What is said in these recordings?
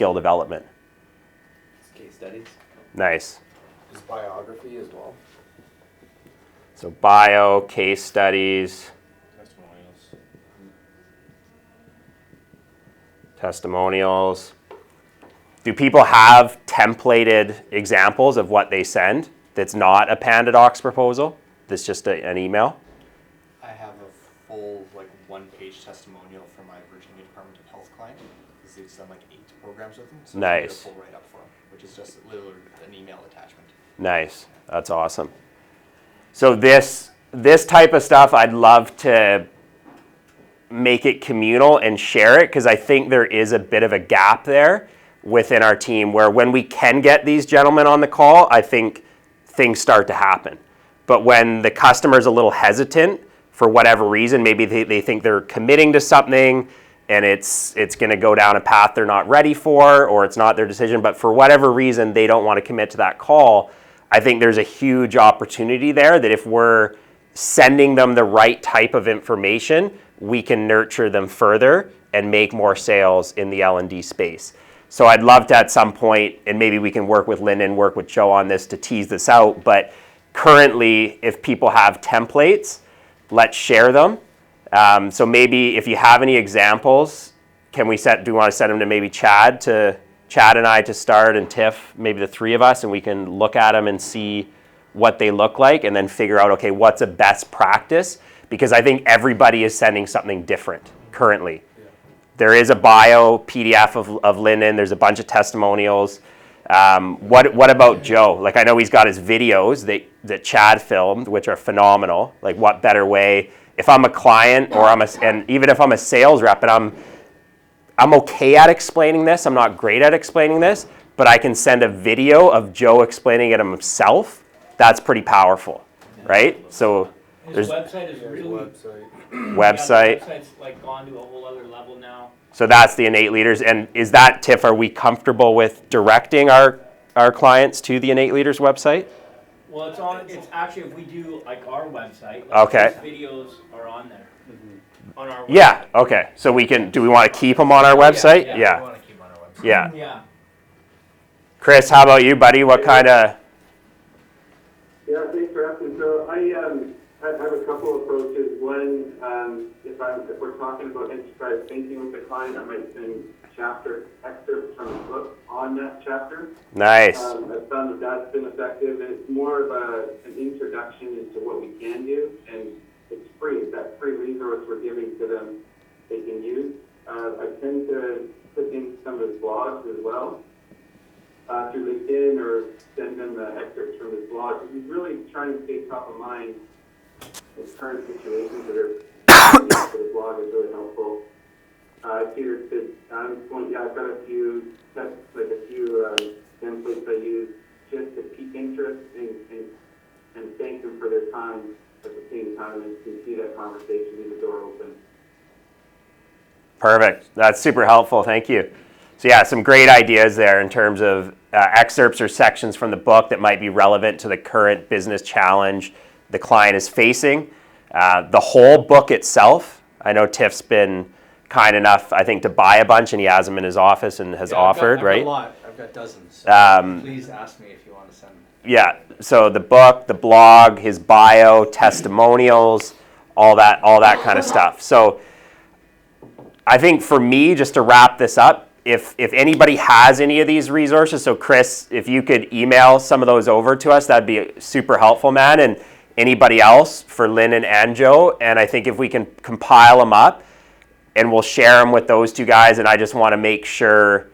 skill development. Case studies. Nice. Is biography as well? So bio, case studies, testimonials. Do people have templated examples of what they send that's not a Panda Docs proposal? That's just an email? I have a full, one-page testimonial for my Virginia Department of Health client, because they've done 8 programs with them. So Nice. I did a full write-up for them, which is just literally an email attachment. Nice. That's awesome. So this type of stuff, I'd love to make it communal and share it, because I think there is a bit of a gap there within our team where when we can get these gentlemen on the call, I think things start to happen. But when the customer's a little hesitant for whatever reason, maybe they think they're committing to something and it's going to go down a path they're not ready for, or it's not their decision, but for whatever reason they don't want to commit to that call, I think there's a huge opportunity there that if we're sending them the right type of information, we can nurture them further and make more sales in the L&D space. So I'd love to at some point, and maybe we can work with Lyndon, work with Joe on this to tease this out, but currently if people have templates, let's share them. So maybe if you have any examples, do we want to send them to maybe Chad and I to start, and Tiff, maybe the 3 of us, and we can look at them and see what they look like and then figure out, okay, what's a best practice? Because I think everybody is sending something different currently. Yeah. There is a bio PDF of Lyndon. There's a bunch of testimonials. What about Joe? I know he's got his videos that Chad filmed, which are phenomenal. What better way? If I'm a client and even if I'm a sales rep and I'm okay at explaining this, I'm not great at explaining this, but I can send a video of Joe explaining it himself. That's pretty powerful, right? So his website is really website. Yeah, the website's gone to a whole other level now. So that's the Innate Leaders. And is that, Tiff, are we comfortable with directing our clients to the Innate Leaders website? Well, it's actually, if we do our website, okay. Those videos are on there. Mm-hmm. On our website. Yeah, okay. So do we want to keep them on our website? Yeah. We want to keep them on our website. Yeah. Yeah. Chris, how about you, buddy? What kind of... Yeah, thanks for asking. So I have a couple of approaches. One, if we're talking about enterprise thinking with the client, I might send chapter excerpts from the book on that chapter. Nice. I've found that's been effective, and it's more of an introduction into what we can do, and it's free. It's that free resource we're giving to them they can use. I tend to put in some of his blogs as well through LinkedIn, or send them excerpts from his blog. He's really trying to stay top of mind in current situations that are so the blog is really helpful. I see I've got a few templates I use just to pique interest and thank them for their time at the same time, and you can see that conversation, leave the door open. Perfect. That's super helpful. Thank you. So yeah, some great ideas there in terms of excerpts or sections from the book that might be relevant to the current business challenge the client is facing. The whole book itself, I know Tiff's been kind enough, I think, to buy a bunch, and he has them in his office and has offered, I've right? got a lot. I've got dozens. So please ask me if you want to send them. Yeah, so the book, the blog, his bio, testimonials, all that kind of stuff. So I think for me, just to wrap this up, if anybody has any of these resources, so Chris, if you could email some of those over to us, that'd be super helpful, man. And anybody else for Lyndon and Joe. And I think if we can compile them up and we'll share them with those 2 guys, and I just want to make sure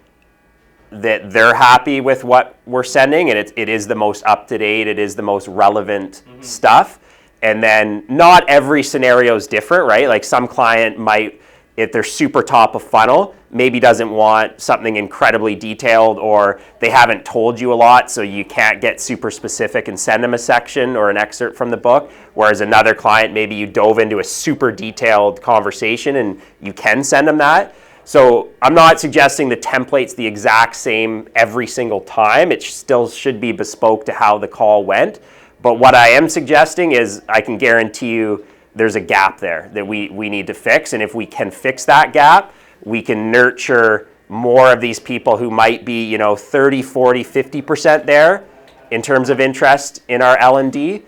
that they're happy with what we're sending, and it is the most up-to-date, it is the most relevant stuff. And then not every scenario is different, right? Some client might, if they're super top of funnel, maybe doesn't want something incredibly detailed, or they haven't told you a lot, so you can't get super specific and send them a section or an excerpt from the book. Whereas another client, maybe you dove into a super detailed conversation and you can send them that. So I'm not suggesting the template's the exact same every single time. It still should be bespoke to how the call went. But what I am suggesting is I can guarantee you there's a gap there that we need to fix. And if we can fix that gap, we can nurture more of these people who might be, 30, 40, 50% there in terms of interest in our L&D,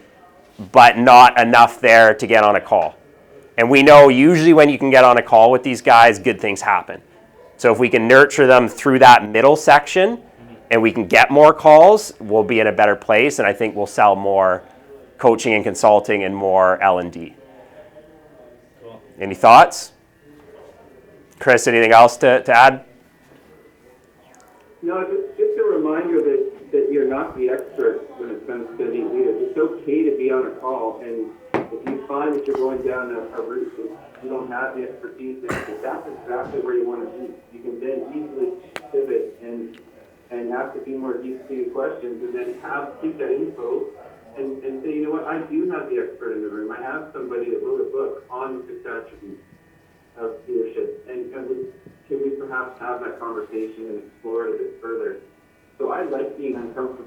but not enough there to get on a call. And we know usually when you can get on a call with these guys, good things happen. So if we can nurture them through that middle section and we can get more calls, we'll be in a better place, and I think we'll sell more coaching and consulting and more L&D. Cool. Any thoughts? Chris, anything else to add? No, just a reminder that you're not the expert when it comes to these leaders. It's okay to be on a call, and if you find that you're going down a route that you don't have the expertise in, that's exactly where you want to be. You can then easily pivot and ask a few more deep-seated questions, and then keep that info and say, you know what, I do have the expert in the room. I have somebody that wrote a book on the 6 attributes of leadership, and can we perhaps have that conversation and explore it a bit further? So I like being uncomfortable